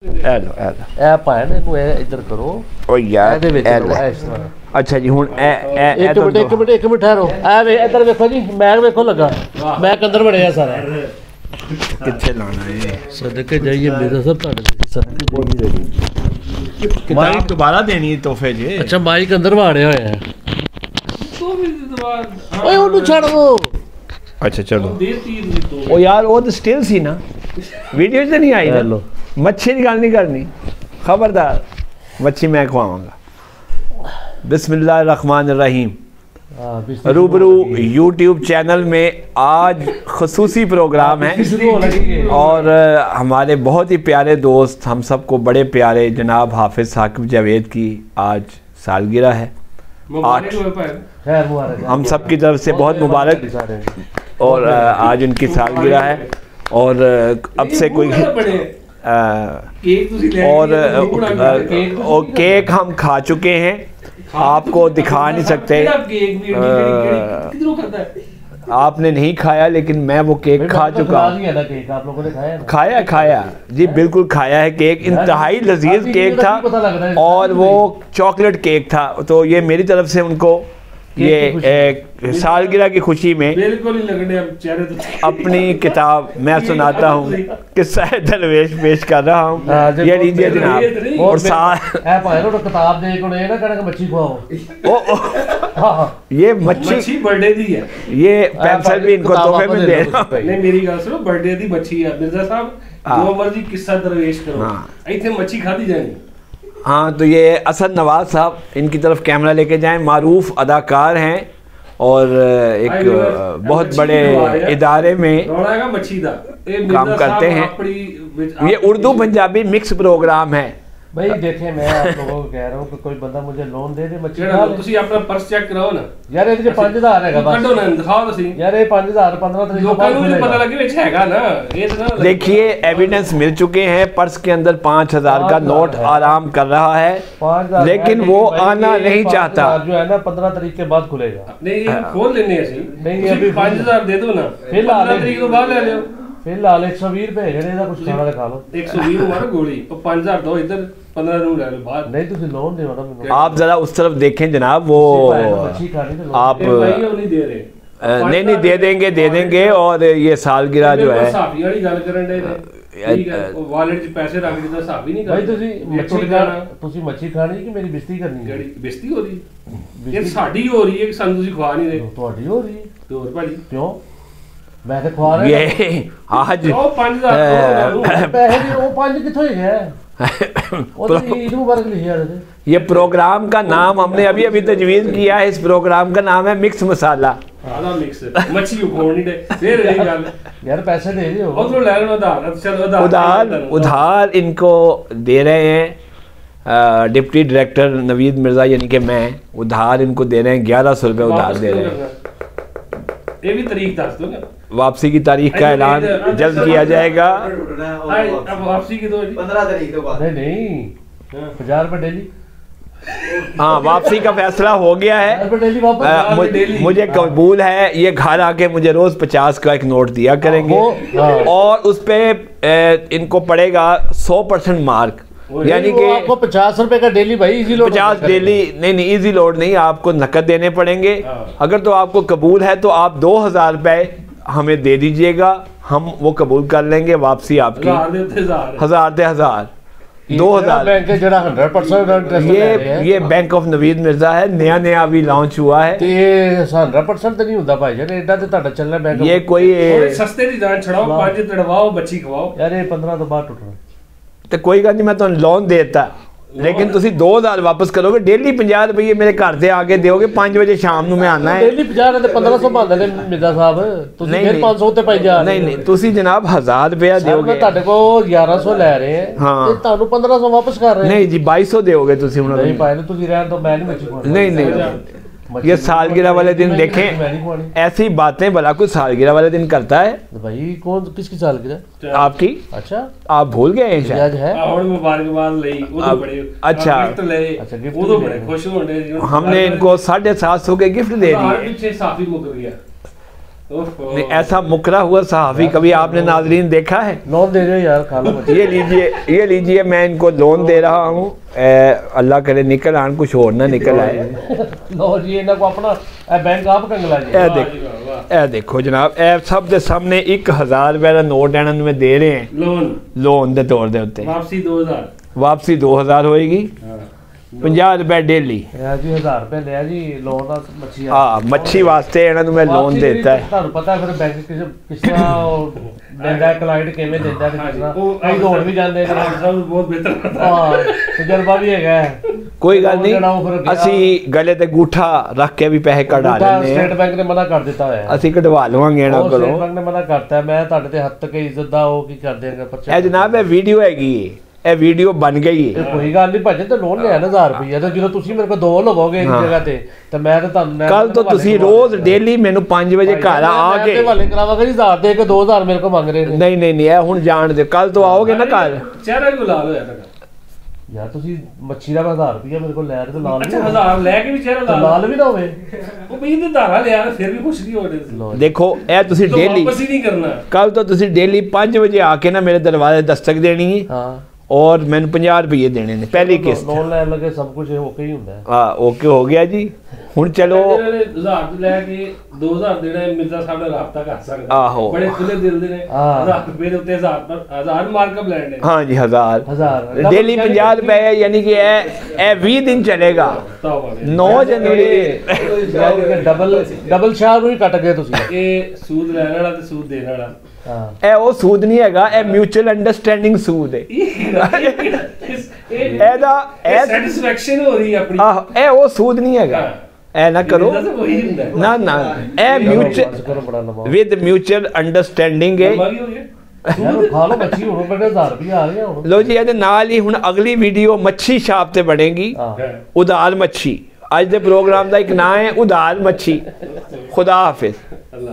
ਇਹ ਪਾਇਆ ਨਾ ਇਹਨੂੰ ਇਧਰ ਕਰੋ ਓ ਯਾਰ ਇਹਦੇ ਵਿੱਚ ਇਸ ਤਰ੍ਹਾਂ। ਅੱਛਾ ਜੀ ਹੁਣ ਇੱਕ ਮਿੰਟ ਠਹਿਰੋ। ਐ ਵੇ ਇਧਰ ਵੇਖੋ ਜੀ ਮੈਂ ਵੇਖੋ ਲੱਗਾ ਮੈਂ ਅੰਦਰ ਵੜਿਆ ਸਾਰਾ ਕਿੱਥੇ ਲਾਣਾ ਹੈ ਸਦਕੇ ਜਾਈਏ ਮੇਰੇ ਸਭ ਤੁਹਾਡੇ ਸਦਕੇ ਬਹੁਤ ਮਾਈਕ ਦੁਬਾਰਾ ਦੇਣੀ ਤੋਹਫੇ ਜੀ। ਅੱਛਾ ਮਾਈਕ ਅੰਦਰ ਵਾੜਿਆ ਹੋਇਆ ਹੈ ਓਏ ਉਹਨੂੰ ਛੱਡ ਦੋ। अच्छा चलो ओ यार वो तो स्टिल सी ना वीडियो से नहीं आई ना। मच्छी की गल नहीं करनी खबरदार मच्छी मैं खवाऊंगा। बिस्मिल्लाहिर्रहमानिर्रहीम रूबरू यूट्यूब चैनल में आज खसूसी प्रोग्राम है और हमारे बहुत ही प्यारे दोस्त हम सबको बड़े प्यारे जनाब हाफिज साकिब जावेद की आज सालगिरह है। हम सब की तरफ से बहुत मुबारक और आज उनकी सालगिरह है और अब से कोई और केक हम खा चुके हैं आपको दिखा नहीं सकते। आपने नहीं खाया लेकिन मैं वो केक खा चुका हूँ। आप लोगों ने खाया जी बिल्कुल खाया है केक। इंतहाई लजीज केक था और वो चॉकलेट केक था। तो ये मेरी तरफ से उनको ये सालगिरह की खुशी में बिल्कुल अपनी किताब मैं सुनाता हूँ किस्सा दरवेश पेश कर रहा हूँ। ये लीजिए जनाब और किताब ये मच्छी बर्थडे दी है। ये पेंसिल भी इनको तोहफे में दे रहा हूं। मेरी गल सुनो बर्थडे दी मच्छी है मिर्जा साहब जो मर्जी किस्सा दरवेश करो इतने मच्छी खाती जानी। हाँ तो ये असद नवाज साहब इनकी तरफ कैमरा लेके जाएं। मारूफ अदाकार हैं और एक बहुत बड़े इदारे में काम करते हैं। ये उर्दू पंजाबी मिक्स प्रोग्राम है भाई। देखें मैं आप लोगों को कह रहा हूँ कि कोई बंदा मुझे लोन दे दे मच्छी खा ले। तुसी अपना पर्स चेक कराओ ना यार ये 5000 है बस कटो ना दिखाओ तो सही यार ये 5000 15 तरीक को पता लगे विच हैगा ना ये ना। देखिए एविडेंस मिल चुके हैं पर्स के अंदर 5000 का नोट आराम कर रहा है लेकिन वो आना नहीं चाहता। जो है ना 15 तरीक के बाद खुलेगा। नहीं हम खोल लेने हैं सही नहीं अभी 5000 दे दो ना फिर 15 तरीक को बाद ले लो फिलहाल 120 रुपए है कुछ खाना खा लो 120 मारो गोली और 5000 दो इधर 15 ले लो बाहर नहीं तुम लोन दे मतलब आप जरा उस तरफ देखें जनाब वो आप नहीं दे रहे नहीं दे देंगे और ये सालगिरह जो है वालेट च पैसे रख दिता हिसाब ही नहीं भाई तुसी मच्छी खानी कि मेरी बेइज्जती करनी है। बेइज्जती हो रही ये साडी हो रही है कि सन तुसी खवा नहीं रहे ਤੁਹਾਡੀ हो रही है तो और भाई क्यों मैं तो खवा रहा ये आज ओ 5000 पैसे वो 5 किथों है ये प्रोग्राम का नाम हमने अभी अभी तजवीज़ किया है। इस प्रोग्राम का नाम है मिक्स मसाला। यार पैसे दे रहे हो उधार इनको दे रहे हैं डिप्टी डायरेक्टर नवीद मिर्जा यानी कि मैं उधार इनको दे रहे हैं 1100 रुपये उधार दे रहे हैं। ये भी तारीख दस दो ना वापसी की तारीख का ऐलान जल्द किया जाएगा। अब वापसी की 15 तारीख के बाद नहीं 50 रुपये डेली। हाँ वापसी का फैसला हो गया है मुझे कबूल है। ये घर आके मुझे रोज 50 का एक नोट दिया करेंगे और उस पे इनको पड़ेगा 100% मार्क यानी कि आपको 50 रुपए का डेली भाई इजी लोड 50 डेली नहीं इजी लोड नहीं आपको नकद देने पड़ेंगे। अगर तो आपको कबूल है तो आप 2000 रुपए हमें दे दीजिएगा हम वो कबूल कर लेंगे। वापसी आपकी 1000 2000 ये बैंक ऑफ नवीद मिर्जा है नया अभी लॉन्च हुआ है। 100% तो नहीं होता भाई जान एडा ते ਤੁਹਾਡਾ ਚੱਲਣਾ बैंक ये कोई सस्ते दी जान छड़ाओ 5 तड़वाओ बच्ची खवाओ यार ये 15 तो बाद टूटना तो कोई गल नहीं मैं तो लोन देता लेकिन तुसी 2000 वापस करोगे डेली 50 रुपये मेरे घर से आके दोगे 5 बजे शाम ਨੂੰ मैं आना है डेली 50 ਤੇ 1500 ਬੰਦੇ ਨੇ ਮਿਰਜ਼ਾ ਸਾਹਿਬ ਤੁਸੀਂ ਫਿਰ 500 ਤੇ ਪਾਈ ਜਾ नहीं ਤੁਸੀਂ जनाब 1000 रुपया दोगे ਤੁਹਾਡੇ ਕੋ 1100 ਲੈ ਰਹੇ ਹੈ ਤੇ ਤੁਹਾਨੂੰ 1500 वापस कर रहे हैं नहीं जी 2200 दोगे ਤੁਸੀਂ ਹੁਣ ਨਹੀਂ ਪਾਏ ਤੁਸੀਂ ਰਹਿਣ ਤੋਂ ਮੈਂ नहीं मच्छी नहीं ये सालगिरह वाले दिन देखें ऐसी बातें भला कोई सालगिरह वाले दिन करता है भाई कौन किसकी सालगिरह आपकी। अच्छा आप भूल गए हैं शायद है अच्छा हमने इनको 750 के गिफ्ट दे दिए। नहीं, ऐसा मुकरा हुआ सहाफ़ी कभी आपने नाज़रीन देखा है? लोन दे दो यार, खा लो। ये लीजिए मैं इनको लोन दे रहा हूँ, अल्लाह करे निकल आन कुछ और ना निकल आए। लो जी, इन्हें को अपना बैंक आप कंगला जी। ए देखो जनाब, ए सब दे सामने 1000 रुपए का नोट इन्हां में दे रहे हैं लोन दे तौर दे उत्ते। वापसी 2000 होएगी, 50 रुपए डेली जी, 1000 रुपए लिया जी लोन दा मच्छी। हाँ, मच्छी वास्ते इन्हां में लोन देता है। ਤੁਹਾਨੂੰ ਪਤਾ ਫਿਰ ਬੈਂਕ ਕਿਸ ਤਰ੍ਹਾਂ ਦਿੰਦਾ, ਕਲਾਇੰਟ ਕਿਵੇਂ ਦਿੰਦਾ ਤੇ ਕਿਸ ਤਰ੍ਹਾਂ ਅਸੀਂ ਦੌੜ ਵੀ ਜਾਂਦੇ ਨੇ, ਬਹੁਤ ਬਿਹਤਰ ਹਾਂ ਤਜਰਬਾ ਵੀ ਹੈਗਾ। ਕੋਈ ਗੱਲ ਨਹੀਂ, ਅਸੀਂ ਗਲੇ ਤੇ ਗੂਠਾ ਰੱਖ ਕੇ ਵੀ ਪੈਸੇ ਕਢਾ ਲੈਂਦੇ ਹਾਂ। ਸਟੇਟ ਬੈਂਕ ਨੇ ਮਨਾ ਕਰ ਦਿੱਤਾ ਹੈ, ਅਸੀਂ ਕਢਵਾ ਲਵਾਂਗੇ ਇਹਨਾਂ ਕੋਲੋਂ। ਸਟੇਟ ਬੈਂਕ ਨੇ ਮਨਾ ਕਰਤਾ। ਮੈਂ ਤੁਹਾਡੇ ਤੇ ਹੱਥ ਤੱਕ ਇੱਜ਼ਤ ਦਾ ਉਹ ਕੀ ਕਰ ਦੇਗਾ ਪਰਚਾ। ਇਹ ਜਨਾਬ ਇਹ ਵੀਡੀਓ ਹੈਗੀ, ਇਹ ਵੀਡੀਓ ਬਣ ਗਈ ਹੈ। ਕੋਈ ਗੱਲ ਨਹੀਂ ਭਾਜੀ, ਤੇ ਲੋਨ ਲਿਆ 1000 ਰੁਪਏ ਤੇ ਜਦੋਂ ਤੁਸੀਂ ਮੇਰੇ ਕੋਲ 2 ਲਵੋਗੇ ਇਸ ਜਗ੍ਹਾ ਤੇ ਮੈਂ ਤਾਂ ਤੁਹਾਨੂੰ ਕੱਲ ਤੋਂ ਤੁਸੀਂ ਰੋਜ਼ ਡੇਲੀ ਮੈਨੂੰ 5 ਵਜੇ ਘਰ ਆ ਕੇ ਹਵਾਲੇ ਕਰਾਵਾਂਗਾ ਜੀ। 1000 ਦੇ ਕੇ 2000 ਮੇਰੇ ਕੋਲ ਮੰਗ ਰਹੇ ਨੇ। ਨਹੀਂ ਨਹੀਂ ਨਹੀਂ, ਇਹ ਹੁਣ ਜਾਣ ਦਿਓ, ਕੱਲ ਤੋਂ ਆਓਗੇ ਨਾ ਘਰ। ਚਿਹਰਾ ਵੀ ਲਾਲ ਹੋਇਆ ਤਾਂ ਯਾਰ ਤੁਸੀਂ ਮੱਛੀ ਦਾ 1000 ਰੁਪਏ ਮੇਰੇ ਕੋਲ ਲੈ ਰਹੇ ਤੇ ਲਾਲ। ਅੱਛਾ 1000 ਲੈ ਕੇ ਵੀ ਚਿਹਰਾ ਲਾਲ ਵੀ ਨਾ ਹੋਵੇ। ਉਹ ਵੀ ਤੇ ਧਾਰਾ ਲਿਆ ਫਿਰ ਵੀ ਕੁਛ ਨਹੀਂ ਹੋਣੇ। ਦੇਖੋ ਇਹ ਤੁਸੀਂ ਡੇਲੀ ਵਾਪਸ ਹੀ ਨਹੀਂ ਕਰਨਾ। ਕੱਲ ਤੋਂ ਤੁਸੀਂ ਡੇਲੀ 5 ਵਜੇ ਆ ਕੇ ਨਾ ਮੇਰੇ ਦਰਵਾਜ਼ੇ ਦਸਤਕ ਦੇਣੀ ਹੈ। ਹਾਂ, और मैंने 50 रुपये देने ने पहली किस्त। लोन लैन लगे सब कुछ ओके ही होता है। हाँ ओके हो गया जी। हुण चलो 1000 लेके 2000 देना मिर्जा साहब ने राब्ता कर सकदा। आहो बड़े खुले दिल दे ने। 1000 रुपए दे उत्ते 1000 मार्कअप लैंड है। हाँ जी 1000 डेली 50 रुपए, यानी कि ए 20 दिन चलेगा। 9 जनवरी डबल शाह ਨੂੰ ਕੱਟ ਗਏ ਤੁਸੀਂ। ਇਹ ਸੂਦ ਲੈਣ ਵਾਲਾ ਤੇ ਸੂਦ ਦੇਣ ਵਾਲਾ। ਇਹ ਉਹ ਸੂਦ ਨਹੀਂ ਹੈਗਾ, ਇਹ ਮਿਊਚੁਅਲ ਅੰਡਰਸਟੈਂਡਿੰਗ ਸੂਦ ਹੈ। ਇਹਦਾ ਇਹ ਸੈਟੀਸਫੈਕਸ਼ਨ ਹੋ ਰਹੀ ਹੈ ਆਪਣੀ। ਆਹ ਇਹ ਉਹ ਸੂਦ ਨਹੀਂ ਹੈਗਾ, ਐ ਨਾ ਕਰੋ ਨਾ ਨਾ, ਇਹ ਮਿਊਚੁਅਲ ਵਿਦ ਮਿਊਚੁਅਲ ਅੰਡਰਸਟੈਂਡਿੰਗ ਹੈ। ਖਾ ਲੋ ਮੱਛੀ, ਹੁਣ ਬੜੇ 1000 ਰੁਪਏ ਆ ਗਏ ਹੁਣ। ਲੋ ਜੀ ਇਹਦੇ ਨਾਲ ਹੀ ਹੁਣ ਅਗਲੀ ਵੀਡੀਓ ਮੱਛੀ ਸ਼ਾਪ ਤੇ ਬਣੇਗੀ, ਉਦਾਰ ਮੱਛੀ। ਅੱਜ ਦੇ ਪ੍ਰੋਗਰਾਮ ਦਾ ਇੱਕ ਨਾਂ ਹੈ ਉਦਾਰ ਮੱਛੀ। ਖੁਦਾ ਹਾਫਿਜ਼।